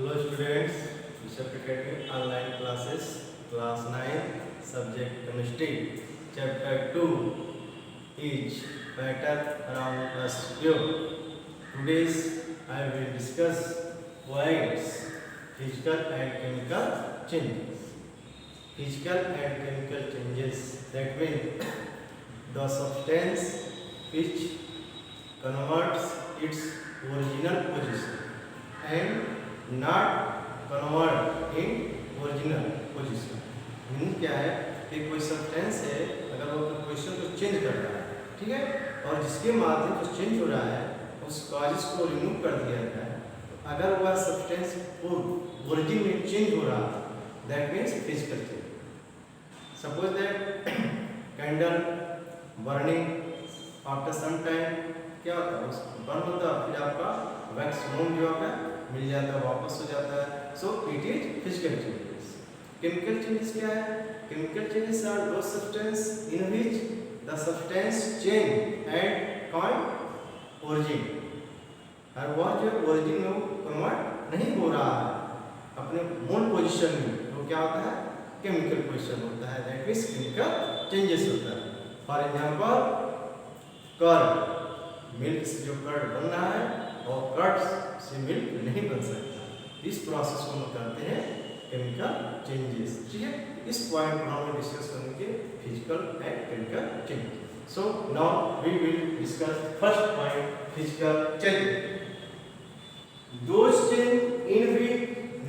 Hello students, Bishop Academy online classes, class 9, subject chemistry, chapter 2 is matter around us pure. Today's I will discuss voids, physical and chemical changes. Physical and chemical changes, that means the substance which converts its original position and not convert in original position. Meaning क्या है कि कोई substance है, अगर वो position को change कर रहा है, ठीक है, और जिसके माध्यम से चेंज हो रहा है उस कॉजेस को रिमूव कर दिया गया है, तो अगर वह सब्सटेंस ओरिजिन में चेंज हो रहा है, that means physical change. Suppose that candle burning after some time क्या होता है, बर्न होता है, फिर आपका वैक्स मोम जो है मिल जाता है, वापस हो जाता है. So it is physical changes. Chemical changes क्या है? Chemical changes are those substance in which the substance change at point origin, और वह जो ओरिजिन में कन्वर्ट नहीं हो रहा है अपने मूल पोजीशन में, तो क्या होता है? केमिकल पोजीशन होता है, दैट मीन्स केमिकल चेंजेस होता है. फॉर एग्जांपल कर्ड, मिल्क से जो कर्ड बन रहा है और कर्ड से मिल्क नहीं बन सकता, इस प्रोसेस को हम कहते हैं केमिकल चेंजेस. ठीक है, इस पॉइंट पर हम डिस्कस करेंगे physical and chemical changes. So now we will discuss first point, physical changes. Those change in which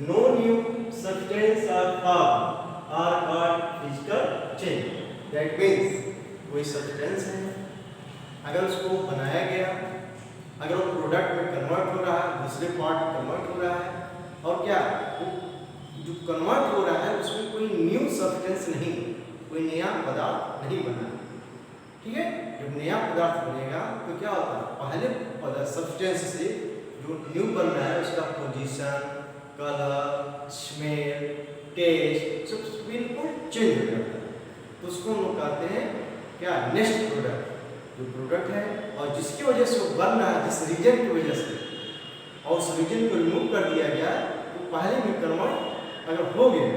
no new substance are formed are called physical change. That means कोई substance है, अगर उसको बनाया गया, अगर वो प्रोडक्ट में कन्वर्ट हो रहा है, दूसरे पार्ट में कन्वर्ट हो रहा है, और क्या जो कन्वर्ट हो रहा है उसमें कोई न्यू सब्सटेंस नहीं, कोई नया पदार्थ नहीं बना. ठीक है, जब नया पदार्थ बनेगा तो क्या होता है, पहले पदार्थ सब्सटेंस से जो न्यू बन रहा है उसका पोजीशन, कलर, स्मेल, टेस्ट सब बिल्कुल चेंज हो जाता है. तो उसको हम लोग कहते हैं क्या, नेक्स्ट प्रोडक्ट. जो प्रोडक्ट है और जिसकी वजह से वो बन रहा है, जिस रीजन की वजह से, और उस रीजन को रिमूव कर दिया गया, तो पहले में कन्वर्ट अगर हो गया,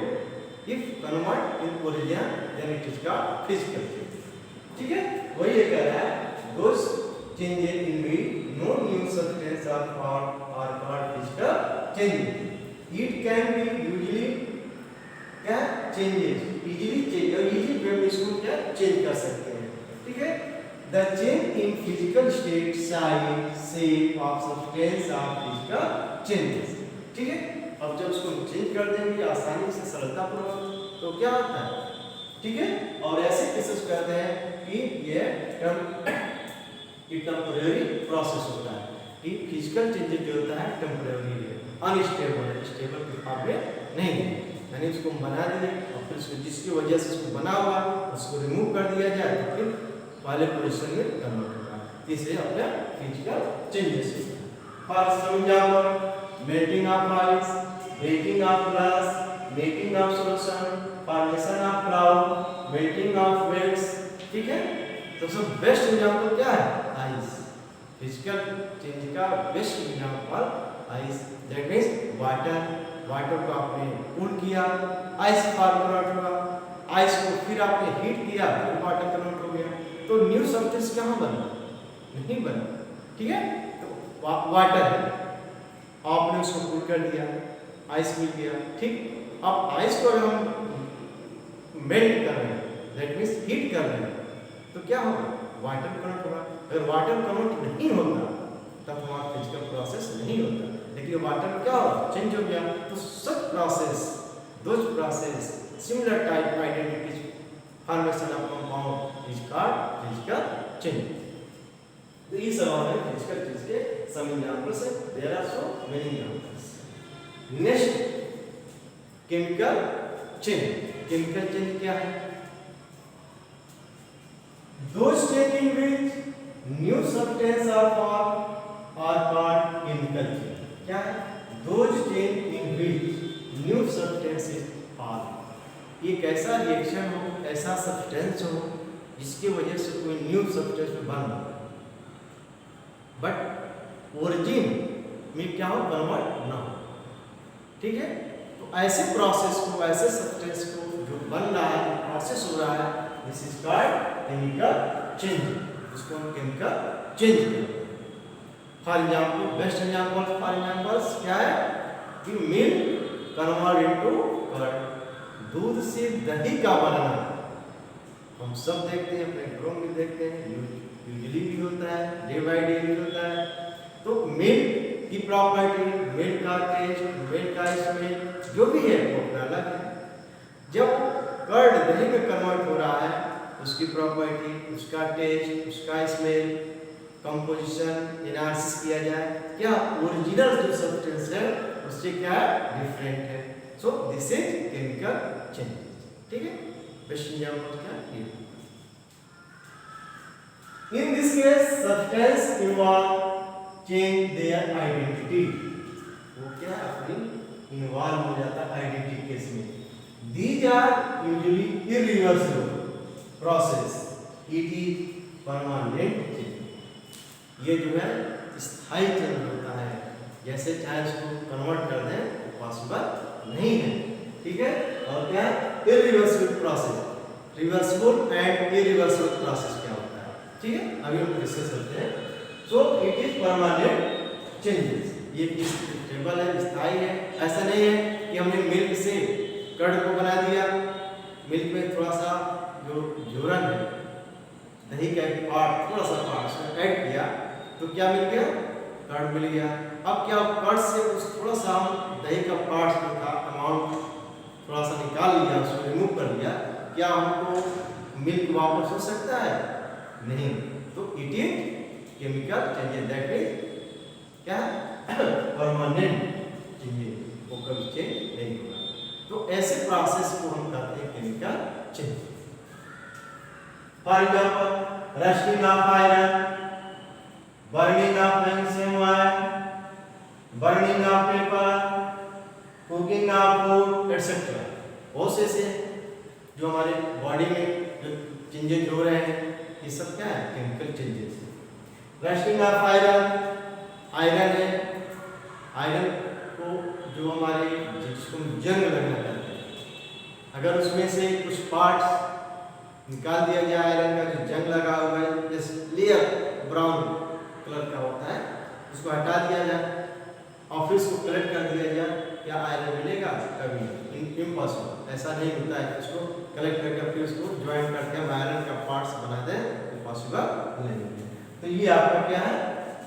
if convert in origin then it is called physical change. ठीक है, वही ये कह रहा है, those changes in which no new substance are formed are called physical changes. It can be usually क्या चेंजेस, इजीली चेंज, और इजी वे में इसको क्या चेंज कर सकते हैं. ठीक है, the change in physical state, size, shape of substance are physical changes. ठीक है, अब जब उसको चेंज कर देंगे आसानी से, सरलतापूर्वक, तो क्या होता है. ठीक है, और ऐसे केसेस कहते हैं कि ये टेम्परेरी प्रोसेस होता है, कि फिजिकल चेंजेस जो होता है टेम्परेरी है, अनस्टेबल है, स्टेबल के मुकाबले नहीं है. यानी उसको बना दिए और फिर उसको जिसकी वजह से उसको बना हुआ उसको रिमूव कर दिया जाए, तो फिर पहले पोजीशन में कन्वर्ट होगा. इसे अपने फिजिकल चेंजेस होता है. For some example, melting of ice, breaking of glass, making of solution, formation of cloud, melting of waves. ठीक है, तो सबसे बेस्ट एग्जांपल क्या है? आइस. फिजिकल चेंज का best example ice. That means water को आपने कूल किया, आइस फॉर्म कन्वर्ट हुआ, आइस को फिर आपने हीट किया, फिर वाटर कन्वर्ट हो गया, तो न्यू सब्सटेंस कहाँ बना? नहीं बना. ठीक है, तो वाटर है, आपने उसको कूल कर दिया, आइस मिल गया. ठीक, अब आइस को अगर हम मेल्ट कर रहे हैं, दैट मींस हीट कर रहे हैं, तो क्या होगा? वाटर कन्वर्ट होगा. अगर वाटर कन्वर्ट नहीं होता तब हमारा फिजिकल प्रोसेस नहीं होता. लेकिन वाटर क्या होगा? चेंज हो गया. तो such process, those process, similar type identities, formation of compound is called physical change. तो ये सब है फिजिकल चेंज के सम एग्जांपल्स है. There are so many examples. Next, chemical change. Chemical change क्या है? Those change in which new substance are formed are called chemical change. क्या है? Those change in which new substance is formed. एक ऐसा reaction हो, ऐसा substance हो जिसकी वजह से कोई न्यू सब्सटेंस बन रहा है, बट ओरिजिन में क्या हो, कन्वर्ट ना हो. ठीक है। तो ऐसे प्रोसेस को, ऐसे सब्सटेंस को जो बन रहा है, प्रोसेस हो रहा है, this is called chemical change. इसको हम केमिकल चेंज करते हैं। For example, best example for examples क्या है कि मिल्क कन्वर्ट इनटू कर्ड, दूध से दही का बनना हम सब देखते हैं, अपने घरों में देखते हैं, यूजुअली भी होता है, डे बाय डे भी होता है। तो मिल्क की प्रॉपर्टी, मिल्क का टेस्ट, मिल्क का स्मेल जो भी है वो अपना अलग है। जब कर्ड दही में कन्वर्ट हो रहा है, उसकी प्रॉपर्टी, उसका टेस्ट, उसका स्मेल, कंपोजिशन एनालिसिस किया जाए, क्या ओरिजिनल जो सब्सटेंस है उससे क्या डिफरेंट है। So this is chemical change. ठीक है, बेस्ट एग्जांपल क्या है। In this case substance involve change their identity, वो क्या अपनी इन्वॉल्व हो जाता है आइडेंटिटी केस में। These are usually irreversible process, it is permanent change. ये जो है स्थायी चेंज होता है, जैसे चाहे इसको कन्वर्ट कर दें तो पॉसिबल नहीं है। ठीक है, और क्या irreversible process, reversible and irreversible process क्या होता है। ठीक है, अभी हम डिस्कस करते हैं। सो इट इज परमानेंट चेंजेस, ये स्टेबल है, स्थायी है। ऐसा नहीं है कि हमने मिल्क से कर्ड को बना दिया, मिल्क में थोड़ा सा जो जोरन है, दही का एक पार्ट, थोड़ा सा पार्ट उसमें ऐड किया तो क्या मिल गया, कर्ड मिल गया। अब क्या कर्ड से उस थोड़ा सा हम दही का पार्ट जो था अमाउंट थोड़ा सा निकाल लिया, उसको रिमूव कर लिया, क्या हमको मिल्क वापस हो सकता है? नहीं। तो it is chemical changes, that is क्या परमानेंट चेंजेस, वो कभी चेंज नहीं होगा। तो ऐसे प्रोसेस को हम कहते हैं chemical change. For example rusting of iron, burning of magnesium wire, burning of paper, cooking of food etcetera. बहुत से जो हमारे बॉडी में जो चेंजेस हो रहे हैं, ये सब क्या है chemical changes. Rusting of iron, iron है, आयरन को जो हमारे जिसको जंग लगना कहते हैं, अगर उसमें से कुछ पार्ट्स निकाल दिया जाए, आयरन का जो जंग लगा हुआ है, जैसे लेयर ब्राउन कलर का होता है, उसको हटा दिया जाए और फिर उसको कलेक्ट कर दिया जाए, क्या आयरन मिलेगा? कभी इम्पॉसिबल, ऐसा नहीं होता है। उसको कलेक्ट करके फिर उसको ज्वाइन करके हम आयरन का पार्ट्स बना दें, इम्पॉसिबल नहीं है। तो ये आपका क्या है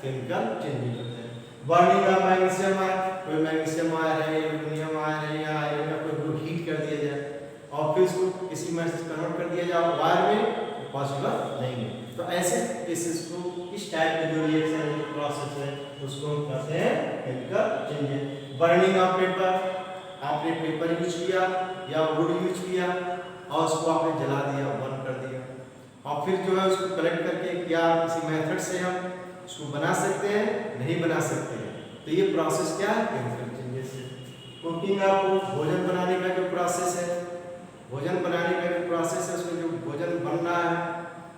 केमिकल चेंजेस होते हैं। बर्निंग ऑफ मैग्नीशियम आयरन, कोई मैग्नीशियम आयरन है, एल्युमिनियम आयरन है, या आयरन का कोई ग्रुप हीट कर दिया जाए और फिर उसको किसी में से कन्वर्ट कर दिया जाए वायर में, पॉसिबल नहीं है। तो ऐसे केसेस को, इस टाइप के जो रिएक्शन है, प्रोसेस है, उसको हम कहते हैं chemical changes. Burning of paper, आपने पेपर यूज किया या वुड यूज किया और उसको आपने जला दिया, बर्न कर दिया, और फिर जो है उसको कलेक्ट करके क्या किसी मेथड से हम उसको बना सकते हैं? नहीं बना सकते हैं। तो ये प्रोसेस क्या है केमिकल चेंजेस है। कुकिंग ऑफ फूड, भोजन बनाने का जो प्रोसेस है, भोजन बनाने का जो प्रोसेस है, उसमें जो भोजन बन रहा है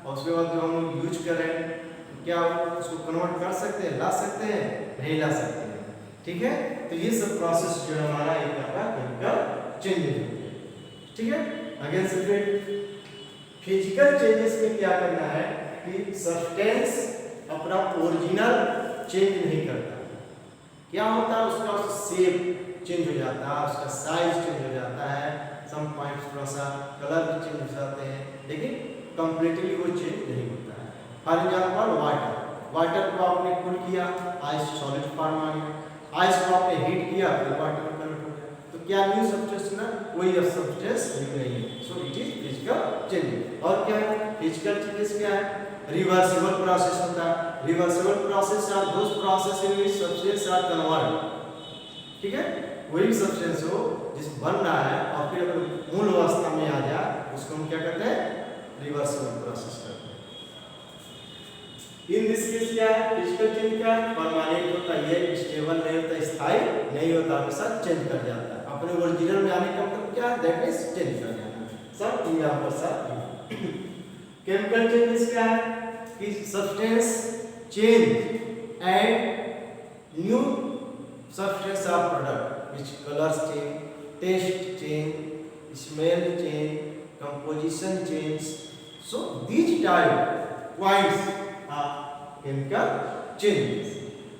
और उसके बाद जो हम लोग यूज करें, तो क्या उसको कन्वर्ट कर सकते हैं, ला सकते हैं? नहीं ला सकते हैं। ठीक है, तो ये सब प्रोसेस जो है हमारा एक आपका केमिकल चेंजेस होते हैं। ठीक है, अगेन से फिर फिजिकल चेंजेस में क्या करना है कि सब्सटेंस अपना ओरिजिनल चेंज नहीं करता। क्या होता है, उसका शेप चेंज हो जाता है, उसका साइज चेंज हो जाता है, सम पॉइंट्स थोड़ा सा कलर भी चेंज हो जाते हैं, लेकिन कंप्लीटली वो चेंज नहीं होता है। फॉर एग्जाम्पल वाटर, वाटर को आपने कूल किया, आइस सॉलिड फॉर्म आ गया, आइस को आपने हीट किया, फिर वाटर में कन्वर्ट हो गया। तो क्या न्यू सब्सटेंस ना, कोई सब्सटेंस नहीं है। So it is physical changes. और क्या है फिजिकल चेंजेस? क्या है रिवर्सिबल प्रोसेस होता है। Reversible process are those process in which substance are convert. ठीक है, कोई भी सब्सटेंस हो जिस बन रहा है और फिर अगर मूल अवस्था में आ जाए, उसको हम क्या कहते हैं? रिवर्सिबल प्रोसेस करते हैं। इन दिस केस क्या है फिजिकल चेंज? क्या है परमानेंट होता है, ये स्टेबल नहीं होता, स्थायी नहीं होता, हमेशा चेंज कर जाता है। अपने ओरिजिनल में आने का मतलब क्या है? दैट इज चेंज कर जाना। सब यहाँ पर सब केमिकल चेंजेस क्या है कि substance change and new substance of product, which colors change, taste change, smell change, composition change. So these type points are chemical changes.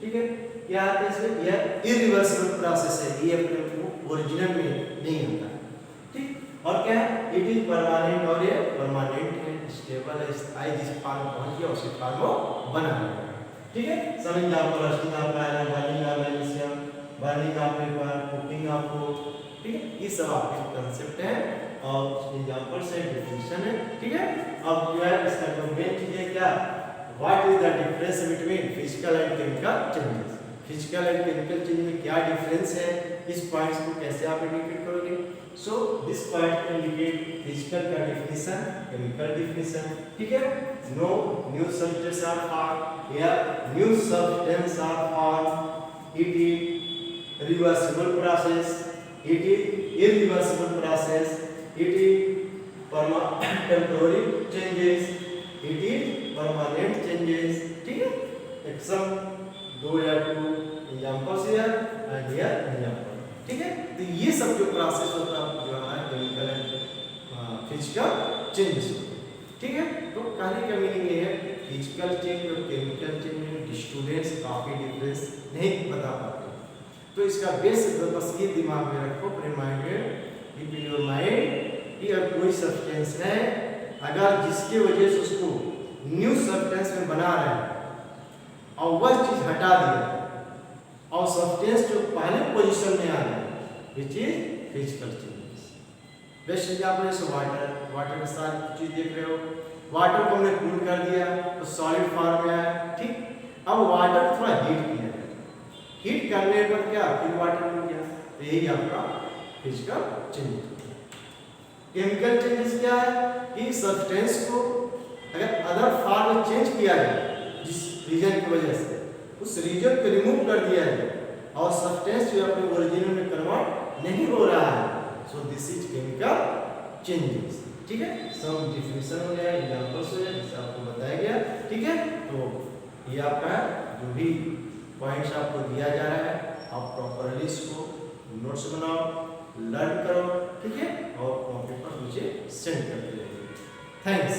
ठीक है, क्या आते हैं इसमें? यह इरिवर्सिबल प्रोसेस है, ये अपने ओरिजिनल में नहीं होता है। ठीक, और क्या है? इट इज परमानेंट, और ये परमानेंट है, स्टेबल है, स्थायी, जिस फॉर्म पहुंच गया उसी फॉर्म को बना है। ठीक है, सब example rusting of iron, burning of magnesium, burning of paper, cooking of food. ठीक है, ये सब आपके कांसेप्ट है और एग्जांपल से डेफिनेशन है। ठीक है, अब जो है इसका जो मेन चीज है क्या, what is the difference between physical and chemical changes. Physical and chemical change में क्या डिफरेंस है, इस पॉइंट्स को कैसे आप इंडिकेट करोगे। So this point indicate physical का डिफिनेशन, केमिकल डिफिनेशन। ठीक है, no new substance are form, या new substance are form, it is reversible process, it is irreversible process, it is temporary changes, it is permanent changes. ठीक है, एक्सम दो या two examples here and here example. ठीक है, तो ये सब जो प्रोसेस होता है जो हमारा केमिकल एंड फिजिकल चेंजेस होते हैं। ठीक है, तो कहने का मीनिंग ये है कि फिजिकल चेंज और केमिकल चेंज में स्टूडेंट्स काफी डिफरेंस नहीं बता पाते, तो इसका बेस बस ये दिमाग में रखो, अपने माइंड में, कीप इन योर माइंड कि अगर कोई सब्सटेंस है, अगर जिसके वजह से उसको न्यू सब्सटेंस में बना रहे हैं और वह चीज हटा दिया और सब्सटेंस जो पहले पोजीशन में आ गया, which is physical changes. Best example है वाटर, वाटर के साथ चीज देख रहे हो, वाटर को हमने कूल कर दिया तो सॉलिड फॉर्म में आया। ठीक, अब वाटर को थोड़ा हीट किया, हीट करने पर क्या फिर वाटर मिल गया, तो यही आपका फिजिकल चेंजेस। केमिकल चेंजेस क्या है कि सब्सटेंस को अगर अदर फॉर्म में चेंज किया जाए, जिस रीजन की वजह से उस रीजन को रिमूव कर दिया जाए और सब्सटेंस जो अपने ओरिजिनल में कन्वर्ट नहीं हो रहा है, so this is chemical changes. ठीक है, सब डिफिनेशन हो गया, एग्जांपल्स हो गया, जिससे आपको बताया गया। ठीक है, तो ये आपका जो भी पॉइंट्स आपको दिया जा रहा है, आप प्रॉपरली इसको नोट्स बनाओ, लर्न करो। ठीक है, और कॉपी पर मुझे सेंड करते रहिए। थैंक्स।